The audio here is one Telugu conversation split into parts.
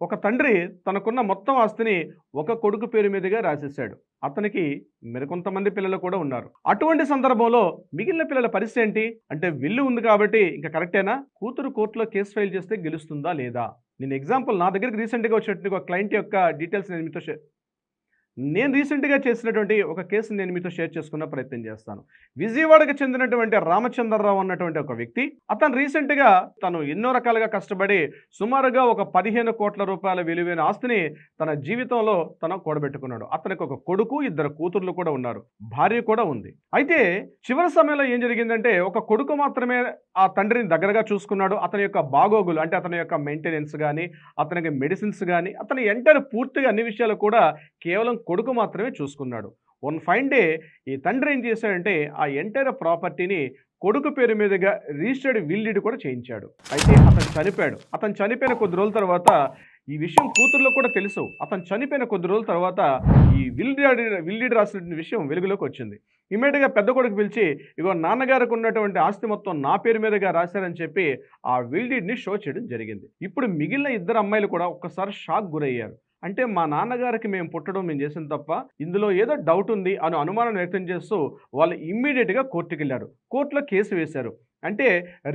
ఒక తండ్రి తనకున్న మొత్తం ఆస్తిని ఒక కొడుకు పేరు మీదుగా రాసేశాడు. అతనికి మరికొంతమంది పిల్లలు కూడా ఉన్నారు. అటువంటి సందర్భంలో మిగిలిన పిల్లల పరిస్థితి ఏంటి? అంటే విల్లు ఉంది కాబట్టి ఇంక కరెక్టేనా? కూతురు కోర్టులో కేసు ఫైల్ చేస్తే గెలుస్తుందా లేదా? నేను ఎగ్జాంపుల్ నా దగ్గరికి రీసెంట్‌గా వచ్చినటువంటి ఒక క్లయింట్ యొక్క డీటెయిల్స్ నేను రీసెంట్‌గా చేసినటువంటి ఒక కేసుని నేను మీతో షేర్ చేసుకున్న ప్రయత్నం చేస్తాను. విజయవాడకు చెందినటువంటి రామచంద్రరావు అన్నటువంటి ఒక వ్యక్తి, అతను రీసెంట్‌గా తను ఎన్నో రకాలుగా కష్టపడి సుమారుగా ఒక 15,00,00,000 రూపాయల విలువైన ఆస్తిని తన జీవితంలో తను కూడబెట్టుకున్నాడు. అతనికి ఒక కొడుకు, ఇద్దరు కూతుర్లు కూడా ఉన్నారు. భార్య కూడా ఉంది. అయితే చివరి సమయంలో ఏం జరిగిందంటే ఒక కొడుకు మాత్రమే ఆ తండ్రిని దగ్గరగా చూసుకున్నాడు. అతని యొక్క బాగోగులు అంటే అతని యొక్క మెయింటెనెన్స్ గాని, అతనికి మెడిసిన్స్ గాని, అతని ఎంటైర్ పూర్తిగా అన్ని విషయాలు కూడా కేవలం కొడుకు మాత్రమే చూసుకున్నాడు. వన్ ఫైన్ డే ఈ తండ్రి ఏం చేశాడంటే ఆ ఎంటైర్ ప్రాపర్టీని కొడుకు పేరు మీదుగా రిజిస్టర్డ్ విల్ డీడ్ కూడా చేయించాడు. అయితే అతను చనిపోయాడు. అతను చనిపోయిన కొద్ది రోజుల తర్వాత ఈ విషయం కూతుర్లో కూడా తెలుసు. అతను చనిపోయిన కొద్ది రోజుల తర్వాత ఈ విల్ డీడ్ రాసిన విషయం వెలుగులోకి వచ్చింది. ఇమ్మీడియట్‌గా పెద్ద కొడుకు పిలిచి, ఇగో నాన్నగారికి ఉన్నటువంటి ఆస్తి మొత్తం నా పేరు మీదుగా రాశారని చెప్పి ఆ విల్ డీడ్‌ని షో చేయడం జరిగింది. ఇప్పుడు మిగిలిన ఇద్దరు అమ్మాయిలు కూడా ఒక్కసారి షాక్ గురయ్యారు. అంటే మా నాన్నగారికి మేము పుట్టడం మేము చేసింది తప్ప ఇందులో ఏదో డౌట్ ఉంది అని అనుమానం వ్యక్తం చేస్తూ వాళ్ళు ఇమ్మీడియట్‌గా కోర్టుకెళ్లారు. కోర్టులో కేసు వేశారు. అంటే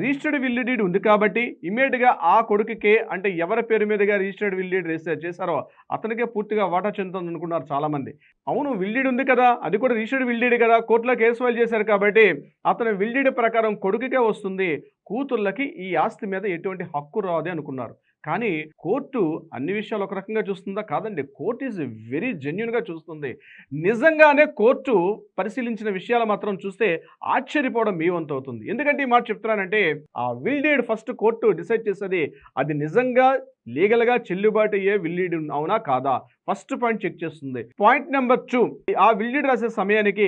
రిజిస్టర్డ్ విల్ డీడ్ ఉంది కాబట్టి ఇమ్మీడియట్‌గా ఆ కొడుకుకే అంటే ఎవరి పేరు మీదుగా రిజిస్టర్డ్ విల్ డీడ్ చేశారో అతనికే పూర్తిగా వాటా చెందుతుంది అనుకున్నారు చాలామంది. అవును, విల్ డీడ్ ఉంది కదా, అది కూడా రిజిస్టర్డ్ విల్ డీడ్ కదా, కోర్టులో కేసు ఫైల్ చేశారు కాబట్టి అతని విల్ డీడ్ ప్రకారం కొడుకుకే వస్తుంది, కూతుర్లకి ఈ ఆస్తి మీద ఎటువంటి హక్కు రాదు అనుకున్నారు. కానీ కోర్టు అన్ని విషయాలు ఒక రకంగా చూస్తుందా? కాదండి. కోర్ట్ ఈజ్ వెరీ జెన్యూన్‌గా చూస్తుంది. నిజంగానే కోర్టు పరిశీలించిన విషయాలు మాత్రం చూస్తే ఆశ్చర్యపోవడం మీ వంతు అవుతుంది. ఎందుకంటే ఈ మాట చెప్తున్నానంటే ఆ will deed first court decide చేసేది అది నిజంగా లీగల్‌గా చెల్లుబాటు అయ్యే విల్ డీడ్ అవునా కాదా? ఫస్ట్ పాయింట్ చెక్ చేస్తుంది. పాయింట్ నెంబర్ 2, ఆ విల్ డీడ్ రాసే సమయానికి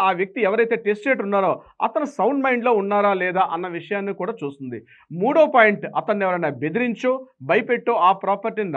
ఆ వ్యక్తి ఎవరైతే టెస్టేటర్ ఉన్నారో అతను సౌండ్ మైండ్‌లో ఉన్నారా లేదా అన్న విషయాన్ని కూడా చూస్తుంది. మూడో పాయింట్, అతన్ని ఎవరైనా బెదిరించో, భయపెట్టో ఆ ప్రాపర్టీని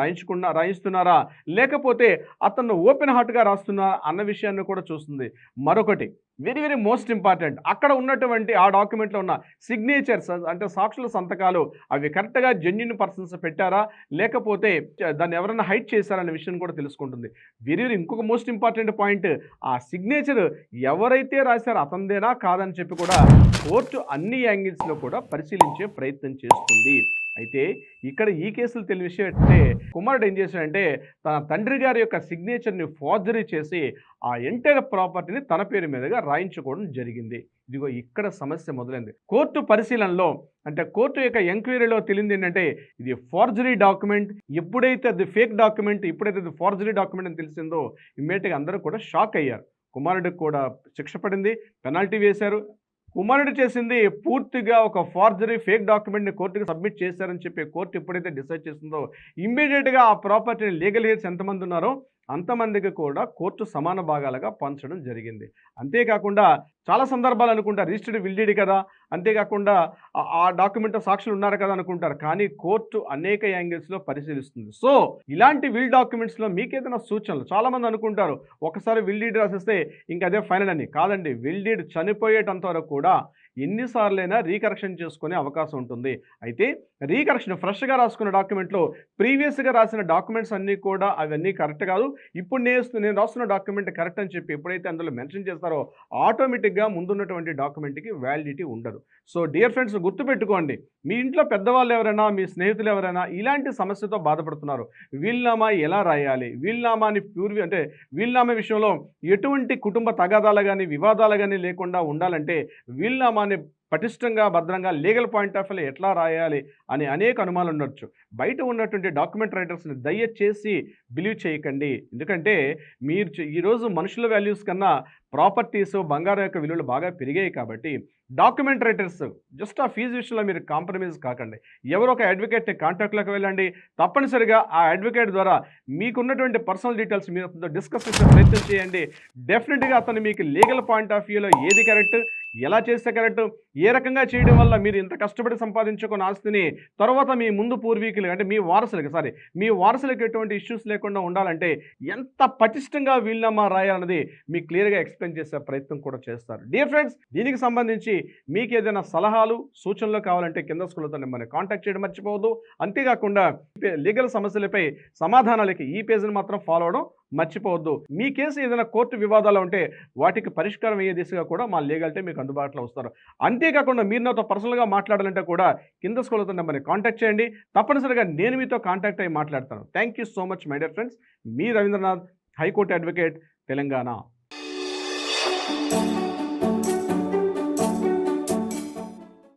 రాయిస్తున్నారా? లేకపోతే అతను ఓపెన్ హార్ట్‌గా రాస్తున్నారా అన్న విషయాన్ని కూడా చూస్తుంది. మరొకటి వెరీ వెరీ మోస్ట్ ఇంపార్టెంట్, అక్కడ ఉన్నటువంటి ఆ డాక్యుమెంట్‌లో ఉన్న సిగ్నేచర్స్ అంటే సాక్షుల సంతకాలు అవి కరెక్ట్‌గా జెన్యూన్ పర్సన్స్ పెట్టారా? లేకపోతే దాన్ని ఎవరైనా హైడ్ చేశారనే విషయం కూడా తెలుసుకుంటుంది. వెరీ వెరీ ఇంకొక మోస్ట్ ఇంపార్టెంట్ పాయింట్, ఆ సిగ్నేచర్ ఎవరైతే రాశారో అతనిదేనా కాదని చెప్పి కూడా కోర్టు అన్ని యాంగిల్స్‌లో కూడా పరిశీలించే ప్రయత్నం చేస్తుంది. అయితే ఇక్కడ ఈ కేసులో తెలియని విషయం ఏంటంటే కుమారుడు ఏం చేశాడంటే తన తండ్రి గారి యొక్క సిగ్నేచర్‌ని ఫోర్జరీ చేసి ఆ ఎంటైర్ ప్రాపర్టీని తన పేరు మీదుగా రాయించుకోవడం జరిగింది. ఇదిగో ఇక్కడ సమస్య మొదలైంది. కోర్టు పరిశీలనలో అంటే కోర్టు యొక్క ఎంక్వైరీలో తెలిసింది ఏంటంటే ఇది ఫోర్జరీ డాక్యుమెంట్. ఎప్పుడైతే అది ఫేక్ డాక్యుమెంట్, ఎప్పుడైతే అది ఫోర్జరీ డాక్యుమెంట్ అని తెలిసిందో ఇమ్మీడియట్‌గా అందరూ కూడా షాక్ అయ్యారు. కుమారుడికి కూడా శిక్ష పడింది, పెనాల్టీ వేశారు. కుమారుడు చేసింది పూర్తిగా ఒక ఫోర్జరీ ఫేక్ డాక్యుమెంట్‌ని కోర్టుకి సబ్మిట్ చేశారని చెప్పి కోర్టు ఎప్పుడైతే డిసైడ్ చేసిందో ఇమ్మీడియట్‌గా ఆ ప్రాపర్టీని లీగల్ హెయిర్స్ ఎంతమంది ఉన్నారో అంతమందికి కూడా కోర్టు సమాన భాగాలుగా పంచడం జరిగింది. అంతేకాకుండా చాలా సందర్భాలు అనుకుంటారు రిజిస్టర్డ్ విల్ డీడ్ కదా, అంతేకాకుండా ఆ డాక్యుమెంట్‌లో సాక్షులు ఉన్నారు కదా అనుకుంటారు. కానీ కోర్టు అనేక యాంగిల్స్‌లో పరిశీలిస్తుంది. సో ఇలాంటి విల్ డాక్యుమెంట్స్‌లో మీకేదైనా సూచనలు, చాలామంది అనుకుంటారు ఒకసారి విల్ డీడ్ రాసేస్తే ఇంక అదే ఫైనల్ అని. కాదండి, విల్ డీడ్ చనిపోయేటంత వరకు కూడా ఎన్నిసార్లైనా రీకరెక్షన్ చేసుకునే అవకాశం ఉంటుంది. అయితే రీకరెక్షన్ ఫ్రెష్‌గా రాసుకున్న డాక్యుమెంట్‌లో ప్రీవియస్‌గా రాసిన డాక్యుమెంట్స్ అన్నీ కూడా అవన్నీ కరెక్ట్ కాదు, ఇప్పుడు నేను రాస్తున్న డాక్యుమెంట్ కరెక్ట్ అని చెప్పి ఎప్పుడైతే అందులో మెన్షన్ చేస్తారో ఆటోమేటిక్‌గా ముందున్నటువంటి డాక్యుమెంట్‌కి వ్యాలిడిటీ ఉండదు. సో డియర్ ఫ్రెండ్స్, గుర్తుపెట్టుకోండి, మీ ఇంట్లో పెద్దవాళ్ళు ఎవరైనా, మీ స్నేహితులు ఎవరైనా ఇలాంటి సమస్యతో బాధపడుతున్నారు. వీల్నామా ఎలా రాయాలి? వీల్నామాని వీల్నామా విషయంలో ఎటువంటి కుటుంబ తగాదాలు గాని, వివాదాలు గాని లేకుండా ఉండాలంటే వీల్నామాని పటిష్టంగా, భద్రంగా లీగల్ పాయింట్ ఆఫ్ వ్యూలో ఎట్లా రాయాలి అని అనేక అనుమానాలు ఉండొచ్చు. బయట ఉన్నటువంటి డాక్యుమెంట్ రైటర్స్‌ని దయచేసి బిలీవ్ చేయకండి. ఎందుకంటే ఈరోజు మనుషుల వాల్యూస్ కన్నా ప్రాపర్టీస్, బంగారం యొక్క విలువలు బాగా పెరిగాయి కాబట్టి డాక్యుమెంట్ రైటర్స్ జస్ట్ ఆ ఫీజు విషయంలో మీరు కాంప్రమైజ్ కాకండి. ఎవరో ఒక అడ్వకేట్‌ని కాంటాక్ట్‌లోకి వెళ్ళండి. తప్పనిసరిగా ఆ అడ్వకేట్ ద్వారా మీకున్నటువంటి పర్సనల్ డీటెయిల్స్ మీరు డిస్కస్ చేసే ప్రయత్నం చేయండి. డెఫినెట్‌గా అతను మీకు లీగల్ పాయింట్ ఆఫ్ వ్యూలో ఏది కరెక్ట్, ఎలా చేస్తే కరెక్ట్, ఏ రకంగా చేయడం వల్ల మీరు ఇంత కష్టపడి సంపాదించుకున్న ఆస్తిని తర్వాత మీ ముందు పూర్వీకులు అంటే మీ వారసులకు ఎటువంటి ఇష్యూస్ లేకుండా ఉండాలంటే ఎంత పటిష్టంగా వీలునామా రాయాలన్నది మీకు క్లియర్గా ఎక్స్ప్లెయిన్ చేసే ప్రయత్నం కూడా చేస్తారు. డియర్ ఫ్రెండ్స్, దీనికి సంబంధించి మీకు ఏదైనా సలహాలు సూచనలు కావాలంటే కింద స్కూల్తో మిమ్మల్ని కాంటాక్ట్ చేయడం మర్చిపోవద్దు. అంతేకాకుండా లీగల్ సమస్యలపై సమాధానాలకి ఈ పేజీని మాత్రం ఫాలో అవడం మర్చిపోవద్దు. మీ కేసు ఏదైనా కోర్టు వివాదాలు ఉంటే వాటికి పరిష్కారం అయ్యే దిశగా కూడా మా లీగల్ టీం మీకు అందుబాటులో వస్తారు. అంతేకాకుండా మీరు నాతో పర్సనల్గా మాట్లాడాలంటే కూడా కింద స్కూల్తో నెంబర్ని కాంటాక్ట్ చేయండి. తప్పనిసరిగా నేను మీతో కాంటాక్ట్ అయ్యి మాట్లాడతాను. Thank you so much my dear friends. మీ రవీంద్రనాథ్, హైకోర్టు అడ్వకేట్, తెలంగాణ.